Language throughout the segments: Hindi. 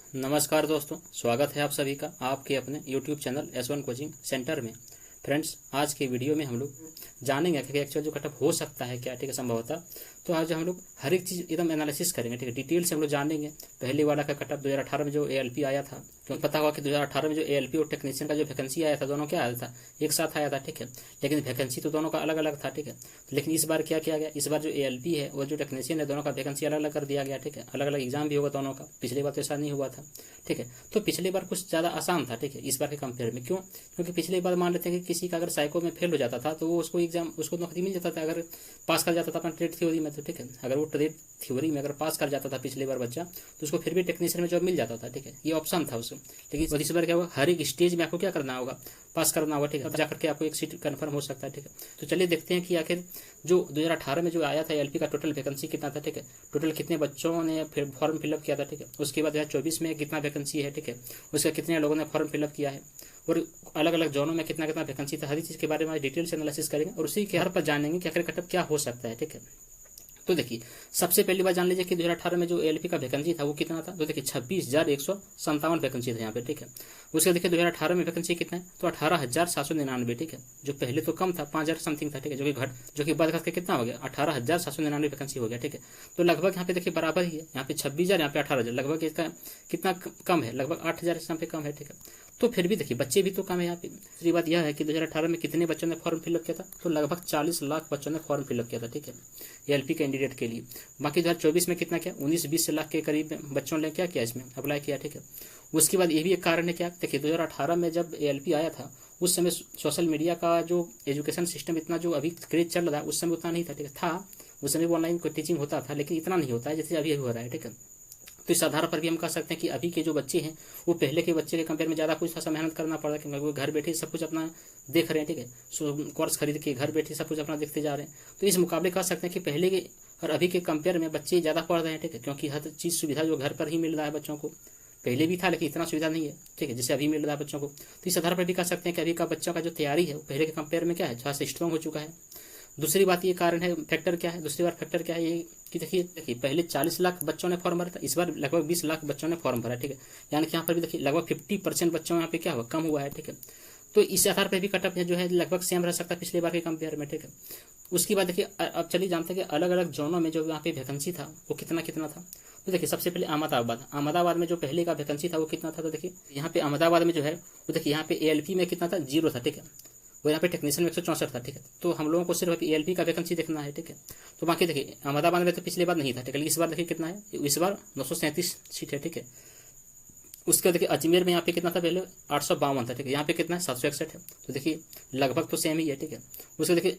नमस्कार दोस्तों, स्वागत है आप सभी का आपके अपने YouTube channel S1 coaching centre में। फ्रेंड्स, आज के वीडियो में हम लोग जानेंगे कि एक्चुअल जो कटअप हो सकता है क्या, ठीक है, संभवतः। तो आज हम लोग हर एक चीज़ एकदम एनालिसिस करेंगे, ठीक है, डिटेल से हम लोग जानेंगे। पहले वाला का कटअप 2018 में जो ALP आया था, क्योंकि पता होगा कि 2018 में जो ALP और टेक्नीशियन का जो वैकेंसी आया था, दोनों क्या आया था, एक साथ आया था, ठीक है। लेकिन वैकेंसी तो दोनों का अलग अलग था, ठीक है। लेकिन इस बार क्या किया गया, इस बार जो ALP है और जो टेक्नीशियन है, दोनों का वैकेंसी अलग अलग कर दिया गया, ठीक है। अलग अलग एग्जाम भी होगा दोनों का। पिछली बार तो ऐसा नहीं हुआ था, ठीक है। तो पिछली बार कुछ ज़्यादा आसान था, ठीक है, इस बार के कंपेयर में। क्यों? क्योंकि पिछली बार मान लेते हैं कि किसी का अगर साइको में फेल हो जाता था तो वो उसको एग्जाम उसको नौकरी मिल जाता था, अगर पास कर जाता था अपना ट्रेड थ्योरी में, तो ठीक है। अगर वो ट्रेड थ्योरी में अगर पास कर जाता था पिछली बार बच्चा, तो उसको फिर भी टेक्नीशियन में जॉब मिल जाता था, ठीक है। ये ऑप्शन था उसको। लेकिन इस बार क्या होगा, हर एक स्टेज में आपको क्या करना होगा, पास करना होगा, ठीक है। जाकर के आपको एक सीट कंफर्म हो सकता है, ठीक है। तो चलिए देखते हैं कि आखिर जो 2018 में जो आया था ALP का टोटल वैकेंसी कितना था, ठीक है। टोटल कितने बच्चों ने फिर फॉर्म फिलअप किया था, ठीक है। उसके बाद 2024 में कितना वैकेंसी है, ठीक है। उसका कितने लोगों ने फॉर्म फिलअप किया है, और अलग अलग जोनों में कितना कितना वैकेंसी था। हर चीज़ के बारे में डिटेल से एनालिसिस करेंगे और उसी के हर पर जानेंगे कि आखिर कटअप क्या हो सकता है, ठीक है। तो देखिए, सबसे पहली बात जान लीजिए कि 2018 में जो ALP का वैकेंसी था वो कितना था। तो देखिए 26,157 वैकेंसी था यहाँ पे, ठीक है। उसके देखिए 2018 में वैकेंसी कितना है, तो 18,799, ठीक है। जो पहले तो कम था, 5,000 समथिंग था, ठीक है। जो कि बढ़ करके कितना हो गया, 18,799 वैकेंसी हो गया, ठीक है। तो लगभग यहाँ पे देखिए बराबर ही है, यहाँ पे 26,000, यहाँ पे 18,000, लगभग इसका कितना कम है, लगभग 8,000 यहाँ पे कम है, ठीक है। तो फिर भी देखिए बच्चे भी तो कम है यहाँ पे। दूसरी बात यह है कि 2018 में कितने बच्चों ने फॉर्म फिलअप किया था, तो लगभग 40 लाख बच्चों ने फॉर्म फिलअप किया था, ठीक है, ALP कैंडिडेट के लिए। बाकी 2024 में कितना क्या, 19-20 लाख के करीब बच्चों ने क्या किया, इसमें अप्लाई किया, ठीक है। उसके बाद ये भी एक कारण है क्या, देखिए 2018 में जब ALP आया था उस समय सोशल मीडिया का जो एजुकेशन सिस्टम इतना जो अभी क्रेज चल रहा है उस समय उतना नहीं था, ठीक है। था उस समय ऑनलाइन टीचिंग होता था, लेकिन इतना नहीं होता है जैसे अभी हो रहा है, ठीक है। तो इस आधार पर भी हम कह सकते हैं कि अभी के जो बच्चे हैं वो पहले के बच्चे के कंपेयर में ज़्यादा कुछ खासा मेहनत करना पड़ रहा है, क्योंकि वो घर बैठे सब कुछ अपना देख रहे हैं, ठीक है। सो कोर्स खरीद के घर बैठे सब कुछ अपना देखते जा रहे हैं। तो इस मुकाबले कह सकते हैं कि पहले के और अभी के कंपेयर में बच्चे ज़्यादा पढ़ रहे हैं, ठीक है, क्योंकि हर चीज़ सुविधा जो घर पर ही मिल रहा है बच्चों को। पहले भी था लेकिन इतना सुविधा नहीं है, ठीक है, जैसे अभी मिल रहा है बच्चों को। तो इस आधार पर भी कह सकते हैं कि अभी का बच्चों का जो तैयारी है वो पहले के कंपेयर में क्या है, थोड़ा सा स्ट्रॉन्ग हो चुका है। दूसरी बात ये कारण है, फैक्टर क्या है, दूसरी बार फैक्टर क्या है ये कि देखिए पहले 40 लाख बच्चों ने फॉर्म भरा था, इस बार लगभग 20 लाख बच्चों ने फॉर्म भरा, ठीक है। यानी कि यहाँ पर भी देखिए लगभग 50% बच्चों यहाँ पे क्या हुआ, कम हुआ है, ठीक है। तो इस आधार पर भी कटअप जो है लगभग सेम रह सकता है पिछले बार के कंपेयर में, ठीक है। उसके बाद देखिए अब चलिए जानते हैं कि अलग अलग जोनों में जो यहाँ पे वैकेंसी था वो कितना कितना था। तो देखिए सबसे पहले अहमदाबाद में जो पहले का वैकेंसी था वो कितना था। तो देखिए यहाँ पे अहमदाबाद में जो है वो देखिए यहाँ पे ALP में कितना था, 0 था, ठीक है। वो यहाँ पे टेक्नीशियन में 164 था, ठीक है। तो हम लोगों को सिर्फ ALP का वैकेंसी देखना है, ठीक है। तो बाकी देखिए अहमदाबाद में तो पिछले बार नहीं था, ठीक है, इस बार देखिए कितना है, इस बार 937 सीट है, ठीक है। उसके देखिए अजमेर में यहाँ पे कितना था, पहले 852 था, ठीक है। यहाँ पे कितना है, 761 है। तो देखिए लगभग तो सेम ही है, ठीक है। उसके देखिए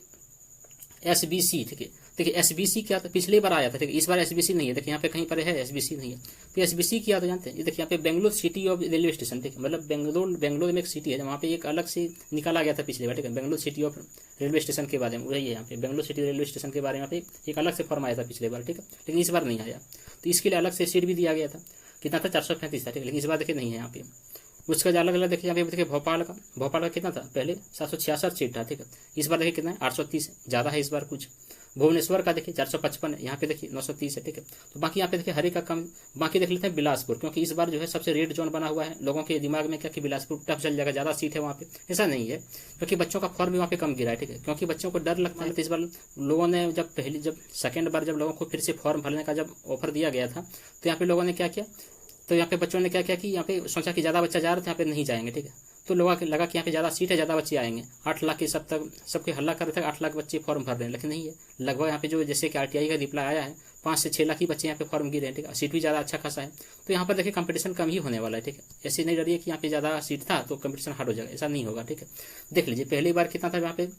SBC, ठीक है। देखिए SBC क्या था, पिछली बार आया था, ठीक है। इस बार SBC नहीं है, देखिए यहाँ पे कहीं पर है SBC नहीं है। तो SBC क्या था जानते हैं, ये देखिए यहाँ पे Bangalore city of railway station, ठीक है। मतलब बेंगलोर में एक सिटी है वहाँ पे एक अलग से निकाला गया था पिछले बार, ठीक है। Bangalore city of railway station के बारे में वही है, यहाँ पे बेंगलोर सिटी रेलवे स्टेशन के बारे में यहाँ पे एक अलग से फॉर्म आया था पिछले बार, ठीक है। लेकिन इस बार नहीं आया, तो इसके लिए अलग से सीट भी दिया गया था। कितना था, 435 था, ठीक है। लेकिन इस बार देखिए नहीं है यहाँ पे। उसका अलग अलग देखिए यहाँ पे देखिए भोपाल का कितना था, पहले 766 सीट था, ठीक है। इस बार देखिए कितना है, 830, ज़्यादा है इस बार कुछ। भुवनेश्वर का देखिए 455 है, यहाँ पे देखिए 930 है, ठीक है। तो बाकी यहाँ पे देखिए हर एक का कम। बाकी देख लेते हैं बिलासपुर, क्योंकि इस बार जो है सबसे रेड जोन बना हुआ है। लोगों के दिमाग में क्या कि बिलासपुर टफ चल जाएगा, ज़्यादा सीट है वहाँ पे। ऐसा नहीं है, क्योंकि बच्चों का फॉर्म भी वहाँ पे कम गिरा है, ठीक है। क्योंकि बच्चों को डर लगता है। तो इस बार लोगों ने जब सेकेंड बार जब लोगों को फिर से फॉर्म भरने का जब ऑफर दिया गया था, तो यहाँ पे लोगों ने क्या किया, तो यहाँ पे बच्चों ने क्या किया कि यहाँ पे सोचा कि ज़्यादा बच्चा जा रहे थे, यहाँ पे नहीं जाएंगे, ठीक है। तो लोगों को लगा कि यहाँ पे ज़्यादा सीट है, ज़्यादा बच्चे आएंगे। 8 लाख के सब तक सबके हल्ला कर रहे थे, 8 लाख बच्चे फॉर्म भर रहे हैं, लेकिन नहीं है। लगभग यहाँ पे जो जैसे कि RTI का रिप्लाई आया है, 5 से 6 लाख ही बच्चे यहाँ पे फॉर्म गिरे हैं, ठीक है। सीट भी ज़्यादा अच्छा खासा है। तो यहाँ पर देखिए कंपटीशन कम ही होने वाला है, ठीक है। ऐसे नहीं डरिए कि यहाँ पे ज़्यादा सीट था तो कंपटीशन हार्ड हो जाएगा, ऐसा नहीं होगा, ठीक है। देख लीजिए पहली बार कितना था यहाँ पे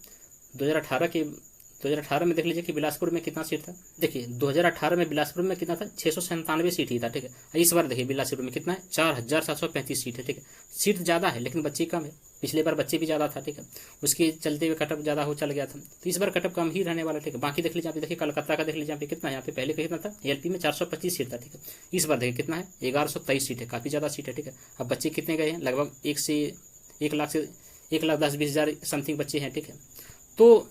2018 में देख लीजिए कि बिलासपुर में कितना सीट था। देखिए 2018 में बिलासपुर में कितना था, 697 सीट ही था, ठीक है। इस बार देखिए बिलासपुर में कितना है, 4,735 सीट है, ठीक है। सीट ज़्यादा है लेकिन बच्चे कम है। पिछले बार बच्चे भी ज़्यादा था, ठीक है। उसके चलते हुए कटअप ज़्यादा हो चल गया था। तो इस बार कटअप कम ही रहने वाला, ठीक है। बाकी देख लीजिए यहाँ पे देखिए कलकत्ता का देख लीजिए यहाँ पे कितना है, यहाँ पे पहले का कितना था, ALP में 425 सीट था, ठीक है। इस बार देखिए कितना है, 1123 सीट है, काफ़ी ज़्यादा सीट है, ठीक है। अब बच्चे कितने गए हैं, लगभग 1 लाख 10-20 हज़ार समथिंग बच्चे हैं, ठीक है। तो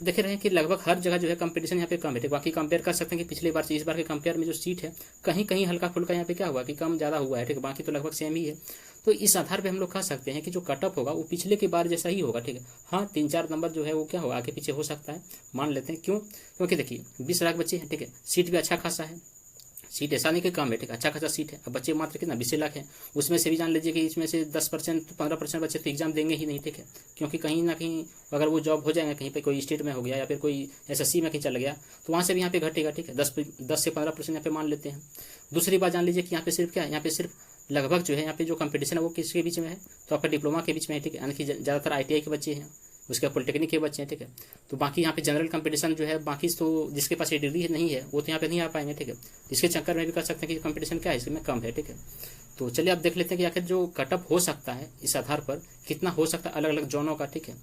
देख रहे हैं कि लगभग हर जगह जो है कंपटीशन यहाँ पे कम है। बाकी कंपेयर कर सकते हैं कि पिछली बार से इस बार के कंपेयर में जो सीट है कहीं कहीं हल्का फुल्का यहाँ पे क्या हुआ कि कम ज़्यादा हुआ है, ठीक है, बाकी तो लगभग सेम ही है। तो इस आधार पे हम लोग कह सकते हैं कि जो कटअप होगा वो पिछले के बार जैसा ही होगा, ठीक है। हाँ 3-4 नंबर जो है वो क्या होगा आगे पीछे हो सकता है, मान लेते हैं। क्यों? क्योंकि देखिए 20 लाख बच्चे हैं, ठीक है, सीट भी अच्छा खासा है, सीट ऐसा नहीं कि कम है, ठीक है, अच्छा खासा सीट है। अब बच्चे मात्र कितना 20 लाख है, उसमें से भी जान लीजिए कि इसमें से 10% 15% बच्चे तो एग्जाम देंगे ही नहीं, ठीक है, क्योंकि कहीं ना कहीं अगर वो जॉब हो जाएगा कहीं पे कोई स्टेट में हो गया या फिर कोई एसएससी में कहीं चला गया तो वहाँ से भी यहाँ पे घटेगा, ठीक है, 10 से 15% यहाँ पे मान लेते हैं। दूसरी बात जान लीजिए कि यहाँ पे सिर्फ क्या है, यहाँ पे सिर्फ लगभग जो है यहाँ पे जो कंपटीशन है वो किसके बीच में है, तो आपका डिप्लोमा के बीच में है, ठीक है, यानी कि ज़्यादातर ITI के बच्चे हैं, उसके बाद पॉलिटेक्निक के बच्चे हैं, ठीक है। तो बाकी यहाँ पे जनरल कंपटीशन जो है बाकी तो जिसके पास ये डिग्री नहीं है वो तो यहाँ पे नहीं आ पाएंगे, ठीक है। इसके चक्कर में भी कर सकते हैं कि कंपटीशन क्या है इसमें कम है, ठीक है। तो चलिए आप देख लेते हैं कि आखिर जो कटअप हो सकता है इस आधार पर कितना हो सकता है अलग अलग जोनों का, ठीक है।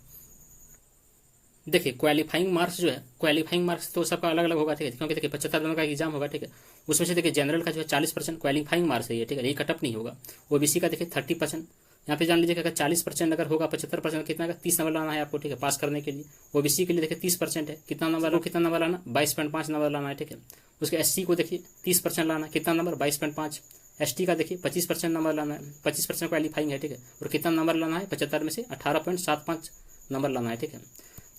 देखिए क्वालिफाइंग मार्क्स जो है, क्वालिफाइंग मार्क्स तो सबका अलग अलग होगा, ठीक है, क्योंकि देखिए 75 नंबर का एग्जाम होगा, ठीक है, उसमें से देखिए जनरल का जो है 40% क्वालिफाइंग मार्क्स है ये, ठीक है, ये कटअप नहीं होगा। ओबीसी का देखिए 30%, यहाँ पे जान लीजिए अगर 40% अगर होगा 75% कितना का 30 नंबर लाना है आपको, ठीक है, पास करने के लिए। ओबीसी के लिए देखिए 30% है, कितना नंबर लाना 22.5 नंबर लाना है, ठीक है। उसके एससी को देखिए 30% लाना, कितना नंबर 22.5। एसटी का देखिए 25% नंबर लाना है, 25% क्वालिफाइंग है, ठीक है, और कितना नंबर लाना है 75 में से 18.75 नंबर लाना है, ठीक है,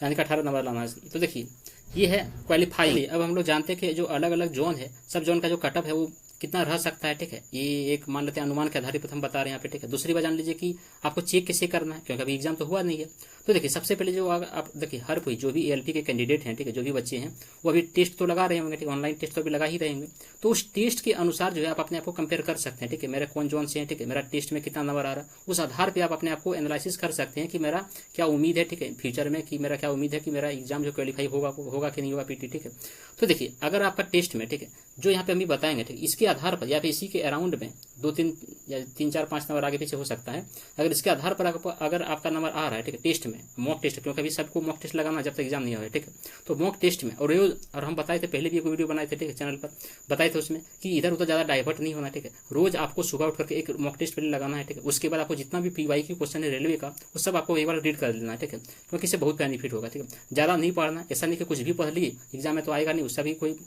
यानी कि 18 नंबर लाना है। तो देखिए ये है क्वालिफाइंग। अब हम लोग जानते हैं कि जो अलग अलग जोन है सब जोन का जो कटअप है वो कितना रह सकता है, ठीक है, ये एक मान लेते हैं अनुमान के आधार पर हम बता रहे हैं यहाँ पे, ठीक है। दूसरी बात जान लीजिए कि आपको चेक कैसे करना है, क्योंकि अभी एग्जाम तो हुआ नहीं है। तो देखिए सबसे पहले जो आप देखिए हर कोई जो भी ALP के कैंडिडेट हैं, ठीक है, जो भी बच्चे हैं वो अभी टेस्ट तो लगा रहे होंगे, ठीक है, ऑनलाइन टेस्ट तो अभी लगा ही रहेंगे। तो उस टेस्ट के अनुसार जो है आप अपने आप को कंपेयर कर सकते हैं, ठीक है, मेरा कौन जोन से है, ठीक है, मेरा टेस्ट में कितना नंबर आ रहा है, उस आधार पर आप अपने आप को एनालिसिस कर सकते हैं कि मेरा क्या उम्मीद है, ठीक है, फ्यूचर में कि मेरा क्या उम्मीद है कि मेरा एग्जाम जो क्वालिफाई होगा कि नहीं होगा PT, ठीक है। तो देखिए अगर आपका टेस्ट में, ठीक है, जो यहाँ पे हम बताएंगे, ठीक, इसके आधार पर या फिर इसी के अराउंड में 2-3 या 3-4-5 नंबर आगे पीछे हो सकता है। अगर इसके आधार पर अगर आपका नंबर आ रहा है, ठीक है, टेस्ट में मॉक टेस्ट, क्योंकि अभी सबको मॉक टेस्ट लगाना जब तक एग्जाम नहीं हुआ, ठीक है, तो मॉक टेस्ट में और हम बताए थे पहले भी एक वीडियो बनाए थे, ठीक है, चैनल पर बताए थे उसमें कि इधर उधर ज़्यादा डाइवर्ट नहीं होना, ठीक है। रोज आपको सुबह उठ करके एक मॉक टेस्ट पहले लगाना है, ठीक है, उसके बाद आपको जितना भी PYQ क्वेश्चन है रेलवे का वो सब आपको एक बार रीड कर लेना है, ठीक है, क्योंकि इससे बहुत बेनिफिट होगा, ठीक है। ज़्यादा नहीं पढ़ना, ऐसा नहीं कि कुछ भी पढ़ लिए एग्जाम में तो आएगा नहीं, उसका भी कोई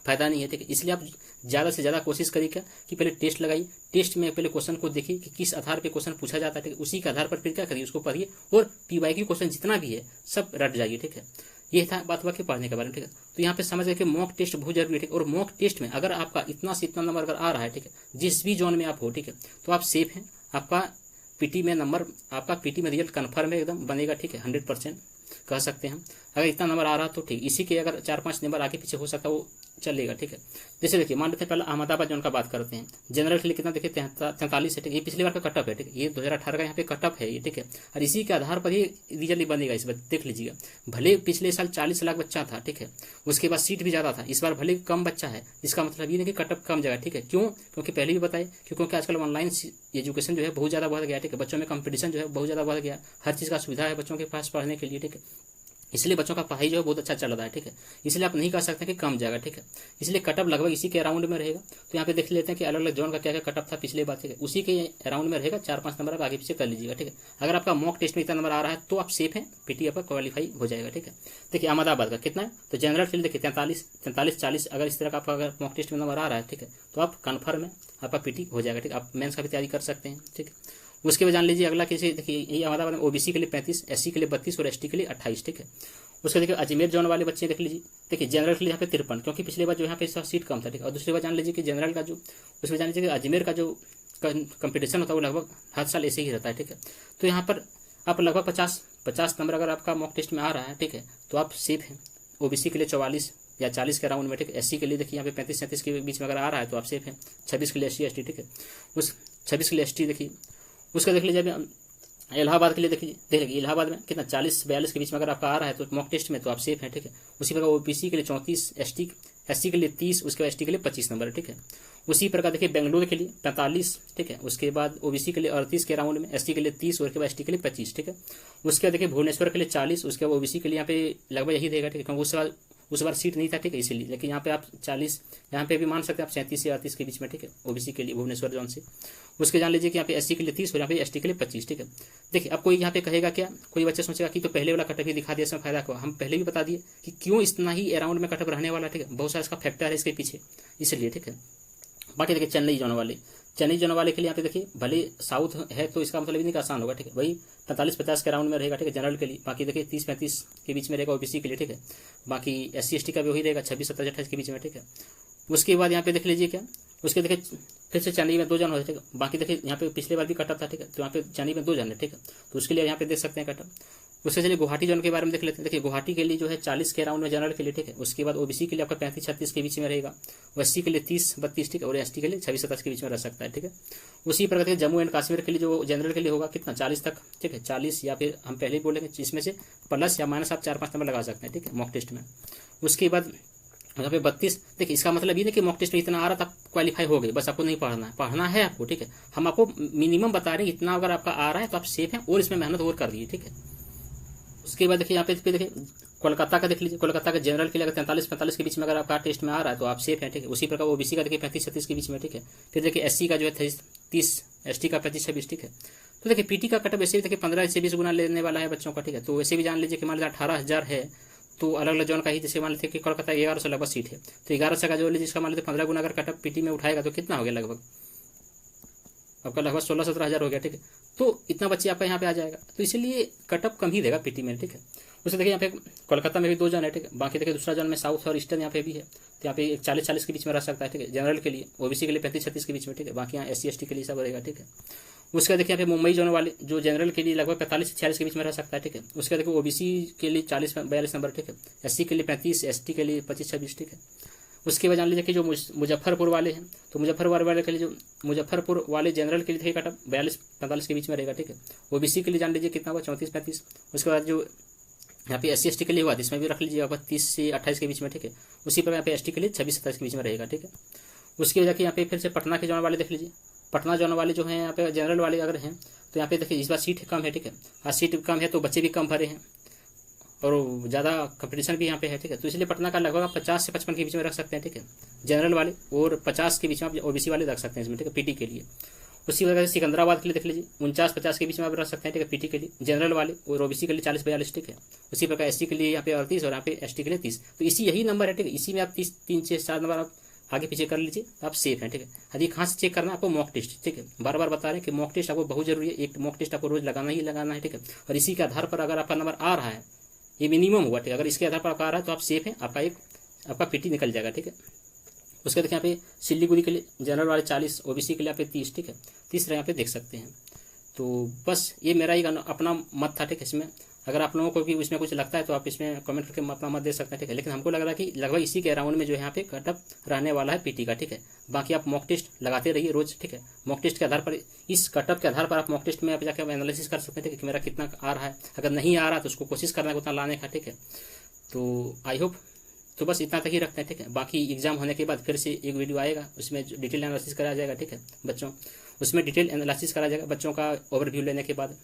फायदा नहीं है, ठीक है। इसलिए आप ज़्यादा से ज़्यादा कोशिश करिए क्या कि पहले टेस्ट लगाइए, टेस्ट में पहले क्वेश्चन को देखिए कि किस आधार पे क्वेश्चन पूछा जाता है, ठीक है, उसी के आधार पर फिर क्या करिए उसको पढ़िए और PYQ क्वेश्चन जितना भी है सब रट जाइए, ठीक है। ये था बात हुआ कि पढ़ने के बारे में, ठीक है। तो यहाँ पे समझ गए कि मॉक टेस्ट बहुत जरूरी है, ठीक है, और मॉक टेस्ट में अगर आपका इतना से इतना नंबर अगर आ रहा है, ठीक है, जिस भी जोन में आप हो, ठीक है, तो आप सेफ हैं। आपका PT में नंबर, आपका PT में रिजल्ट कन्फर्म है, एकदम बनेगा, ठीक है, 100% कह सकते हैं हम। अगर इतना नंबर आ रहा तो ठीक, इसी के अगर 4-5 नंबर आगे पीछे हो सकता है वो चलेगा, ठीक है। जैसे देखिए मान लेते हैं पहले अहमदाबाद जोन का बात करते हैं, जनरल के लिए कितना देखिए 43 है, ठीक है, ये पिछली बार का कटअप है, ठीक है, ये 2018 का यहाँ पे कटअप है ये, ठीक है, और इसी के आधार पर ही रिजल्ट बनेगा इस बार, देख लीजिएगा। भले पिछले साल 40 लाख बच्चा था, ठीक है, उसके बाद सीट भी ज्यादा था, इस बार भले कम बच्चा है, इसका मतलब ये नहीं कि कटअप कम जाएगा, ठीक है। क्यों? क्योंकि पहले भी बताए क्योंकि आजकल ऑनलाइन एजुकेशन जो है बहुत ज्यादा बढ़ गया, ठीक है, बच्चों में कंपटीशन जो है बहुत ज्यादा बढ़ गया, हर चीज का सुविधा है बच्चों के पास पढ़ने के लिए, ठीक है, इसलिए बच्चों का पढ़ाई जो है बहुत अच्छा चल रहा है, ठीक है, इसलिए आप नहीं कह सकते कि कम जाएगा, ठीक है, इसलिए कटअप लगभग इसी के अराउंड में रहेगा। तो यहाँ पे देख लेते हैं कि अलग अलग जोन का क्या क्या कटअप था पिछले बार, ठीक है, उसी के अराउंड में रहेगा, 4-5 नंबर आप आगे पीछे कर लीजिएगा, ठीक है। अगर आपका मॉक टेस्ट में इतना नंबर आ रहा है तो आप सेफ हैं, PT आपका क्वालिफाई हो जाएगा, ठीक है। देखिए अहमदाबाद का कितना है, तो जनरल फील्ड देखिए 43-40 अगर इस तरह का आपका अगर मॉक टेस्ट में नंबर आ रहा है, ठीक है, तो आप कन्फर्म है आपका PT हो जाएगा, ठीक है, आप मेंस का भी तैयारी कर सकते हैं, ठीक है। उसके बाद जान लीजिए अगला किसी देखिए ये अहमदाबाद में OBC के लिए 35, SC के लिए 32 और ST के लिए 28, ठीक है। उसके देखिए अजमेर जोन वाले बच्चे देख लीजिए, देखिए जनरल के लिए यहाँ पे 53, क्योंकि पिछले बार जो यहाँ पे सीट कम था, ठीक है। और दूसरी बात जान लीजिए कि जनरल का जो उसमें जान लीजिए कि अजमेर का जो कंपटीशन होता है वो लगभग हर साल ऐसे ही रहता है, ठीक है। तो यहाँ पर आप लगभग 50 नंबर अगर आपका मॉक टेस्ट में आ रहा है, ठीक है, तो आप सेफ हैं। OBC के लिए 44 या 40 के राउंड में, ठीक है। SC के लिए देखिए यहाँ पे 35-37 के बीच में अगर आ रहा है तो आप सेफ हैं। 26 के लिए SC ST, ठीक है, उस 26 के लिए ST देखिए। उसका देख लीजिए अभी इलाहाबाद के लिए देखिए इलाहाबाद में कितना 40-42 के बीच में अगर आपका आ रहा है तो मॉक टेस्ट में तो आप सेफ हैं, ठीक है। उसी प्रकार OBC के लिए 34, SC के लिए 30, उसके बाद ST के लिए 25 नंबर, ठीक है। उसी प्रकार देखिए बेंगलुरु के लिए 45, ठीक है, उसके बाद OBC के लिए 38 के राउंड में, SC के लिए 30 और उसके बाद ST के लिए 25, ठीक है। उसके बाद देखिए भुवनेश्वर के लिए 40, उसके बाद OBC के लिए यहाँ पे लगभग यही रहेगा, ठीक है, क्योंकि उसके बाद उस बार सीट नहीं था, ठीक है, इसीलिए। लेकिन यहाँ पे आप 40, यहाँ पे भी मान सकते हैं आप 37 से 38 के बीच में, ठीक है, ओबीसी के लिए भुवनेश्वर जोन से। उसके जान लीजिए कि यहाँ पे एससी के लिए 30 और यहाँ पे एसटी के लिए 25, ठीक है। देखिए अब कोई यहाँ पे कहेगा क्या, कोई बच्चा सोचेगा कि तो पहले वाला कटअप ही दिखा दिया, इसमें फायदा क्या। हम पहले भी बता दिए कि क्यों इतना ही अराउंड में कटअप रहने वाला, ठीक है, बहुत सारा इसका फैक्टर है इसके पीछे, इसलिए, ठीक है। बाकी देखिए चेन्नई जोन वाले के लिए यहाँ पे देखिए भले साउथ है तो इसका मतलब नहीं कि आसान होगा, ठीक है, वही 45-50 के राउंड में रहेगा, ठीक है, जनरल के लिए। बाकी देखिए 30-35 के बीच में रहेगा ओबीसी के लिए, ठीक है। बाकी एससी एसटी का भी वही रहेगा 26-27-28 के बीच में, ठीक है। उसके बाद यहाँ पे देख लीजिए क्या, उसके देखिए फिर से चेन्नई में 2 जन हो, ठीक है। बाकी देखिए यहाँ पे पिछले बार भी कटअप था, ठीक है, तो यहाँ पे चेन्नई में 2 जन है, ठीक है, तो उसके लिए यहाँ पे देख सकते हैं कटअप। उससे चलिए गुवाहाटी जोन के बारे में देख लेते हैं। देखिए गुवाहाटी के लिए जो है 40 के राउंड में जनरल के लिए, ठीक है। उसके बाद ओबीसी के लिए आपका 35-36 के बीच में रहेगा, एससी के लिए 30-32, ठीक है, और एसटी के लिए 26-27 के बीच में रह सकता है, ठीक है। उसी प्रकार के जम्मू एंड कश्मीर के लिए जो जनरल के लिए होगा कितना 40 तक, ठीक है, 40 या फिर हम पहले ही बोलेंगे इसमें से प्लस या माइनस आप 4-5 नंबर लगा सकते हैं, ठीक है, मॉक टेस्ट में। उसके बाद यहाँ पे 32, देखिए इसका मतलब ये नहीं कि मॉक टेस्ट में इतना आ रहा था क्वालिफाई हो गए, बस आपको नहीं पढ़ना है आपको, ठीक है। हम आपको मिनिमम बता रहे हैं, इतना अगर आपका आ रहा है तो आप सेफ हैं और इसमें मेहनत और कर रही है, ठीक है। उसके बाद देखिए यहाँ पे देखिए कोलकाता का देख लीजिए, कोलकाता का जनरल के लिए अगर 43-45 के बीच में अगर आपका टेस्ट में आ रहा है तो आप सेफ हैं, ठीक है। उसी प्रकार ओबीसी का देखिए 35-36 के बीच में, ठीक है। फिर देखिए एससी का जो है 30, एसटी का 25-26, ठीक है। तो देखिए पीटी का कटअप वैसे भी देखिए 15 से 20 गुना लेने वाला है बच्चों का, ठीक है। तो वैसे भी जान लीजिए कि मान लीजिए 18,000 है तो अलग अलग जोन का ही, जैसे मान लेते कि कोलकाता 1100 लगभग सीट है, तो 1100 का जो लीजिए इसका मान लेते 15 गुना अगर कटअप पीटी में उठाएगा तो कितना हो गया, लगभग आपका लगभग 16-17 हज़ार हो गया, ठीक है। तो इतना बच्चे आपका यहाँ पे आ जाएगा, तो इसीलिए कटअप कम ही देगा पीटी में, ठीक है। उससे देखिए यहाँ पे कोलकाता में भी 2 जन है, ठीक है। बाकी देखिए दूसरा जन में साउथ और ईस्टर्न यहाँ पे भी है, तो यहाँ पे 40-40 के बीच में रह सकता है, ठीक है, जनरल के लिए। ओबीसी के लिए 35-36 के बीच में, ठीक है। बाकी यहाँ एससी एसटी के लिए सब रहेगा, ठीक है। उसका देखिए यहाँ पे मुंबई जोन वाले जो जनरल के लिए लगभग 45 से 46 के बीच में रह सकता है, ठीक है। उसका देखिए ओबीसी के लिए 40-42 नंबर, ठीक है। एससी के लिए 35, एसटी के लिए 25-26, ठीक है। उसके बाद जान लीजिए कि जो मुजफ्फरपुर वाले हैं, तो मुजफ्फरपुर वाले के लिए जो मुजफ्फरपुर वाले जनरल के लिए देखिए कटअप 42-45 के बीच में रहेगा, ठीक है। ओबीसी के लिए जान लीजिए कितना हुआ 34-35। उसके बाद जो यहाँ पे एससी एसटी के लिए हुआ इसमें भी रख लीजिए आपका 30 से 28 के बीच में, ठीक है। उसी पर यहाँ पे एसटी के लिए 26-27 के बीच में रहेगा, ठीक है। उसके वजह यहाँ पे फिर से पटना के जोन वाले देख लीजिए, पटना जोन वाले जो हैं यहाँ पे जनरल वाले अगर हैं तो यहाँ पे देखिए इस बार सीट कम है, ठीक है। आज सीट कम है तो बच्चे भी कम भरे हैं और ज़्यादा कंपटीशन भी यहाँ पे है, ठीक है। तो इसलिए पटना का लगभग आप 50 से 55 के बीच में रख सकते हैं, ठीक है, जनरल वाले, और 50 के बीच में आप ओबीसी वाले रख सकते हैं इसमें, ठीक है, पीटी के लिए। उसी वजह से सिकंदराबाद के लिए देख लीजिए 49-50 के बीच में आप रख सकते हैं, ठीक है, पीटी के लिए, जनरल वाले, और ओबीसी के लिए 40-42, ठीक है। उसी प्रकार एससी के लिए यहाँ पे 38 और यहाँ पे एसटी के लिए 30। तो इसी यही नंबर है, ठीक है। इसी में आप 3 से 4 नंबर आप आगे पीछे कर लीजिए, आप सेफ हैं, ठीक है। यदि कहाँ से चेक करना है आपको, मॉक टेस्ट, ठीक है। बार बार बता रहे हैं कि मॉक टेस्ट आपको बहुत जरूरी है, एक मॉक टेस्ट आपको रोज लगाना ही लगाना है, ठीक है। और इसी के आधार पर अगर आपका नंबर आ रहा है, ये मिनिमम हुआ, ठीक है, अगर इसके आधार पर आपका आ रहा है तो आप सेफ हैं, आपका पीटी निकल जाएगा, ठीक है। उसके देखिए यहाँ पे सिल्लीगुड़ी के लिए जनरल वाले 40, ओबीसी के लिए यहाँ पे 30, ठीक है, 30 यहाँ पे देख सकते हैं। तो बस ये मेरा ही अपना मत था, ठीक है। इसमें अगर आप लोगों को भी इसमें कुछ लगता है तो आप इसमें कमेंट करके अपना मत दे सकते हैं, ठीक है। लेकिन हमको लग रहा है कि लगभग इसी के अराउंड में जो है यहाँ पे कटअप रहने वाला है पीटी का, ठीक है। बाकी आप मॉक टेस्ट लगाते रहिए रोज, ठीक है। मॉक टेस्ट के आधार पर, इस कटअप के आधार पर आप मॉक टेस्ट में आप जाकर एनालिसिस कर सकते हैं, ठीक है, कि मेरा कितना आ रहा है। अगर नहीं आ रहा तो उसको कोशिश करना है उतना लाने का, ठीक है। तो आई होप, तो बस इतना तक ही रखते हैं, ठीक है। बाकी एग्जाम होने के बाद फिर से एक वीडियो आएगा, उसमें डिटेल एनालिसिस करा जाएगा, ठीक है बच्चों, उसमें डिटेल एनालिसिस करा जाएगा बच्चों का ओवरव्यू लेने के बाद।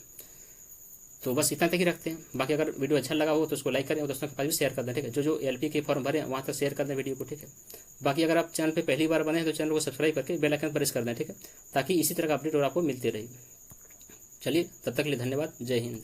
तो बस इतना तक ही रखते हैं। बाकी अगर वीडियो अच्छा लगा हो तो उसको लाइक करें और दोस्तों के पास भी शेयर कर दें, ठीक है। जो एलपी के फॉर्म भरे वहाँ तक शेयर कर दें वीडियो को, ठीक है। बाकी अगर आप चैनल पे पहली बार बने हैं तो चैनल को सब्सक्राइब करके बेल आइकन प्रेस कर दें, ठीक है, ताकि इसी तरह का अपडेट और आपको मिलते रहे। चलिए तब तक के लिए धन्यवाद, जय हिंद।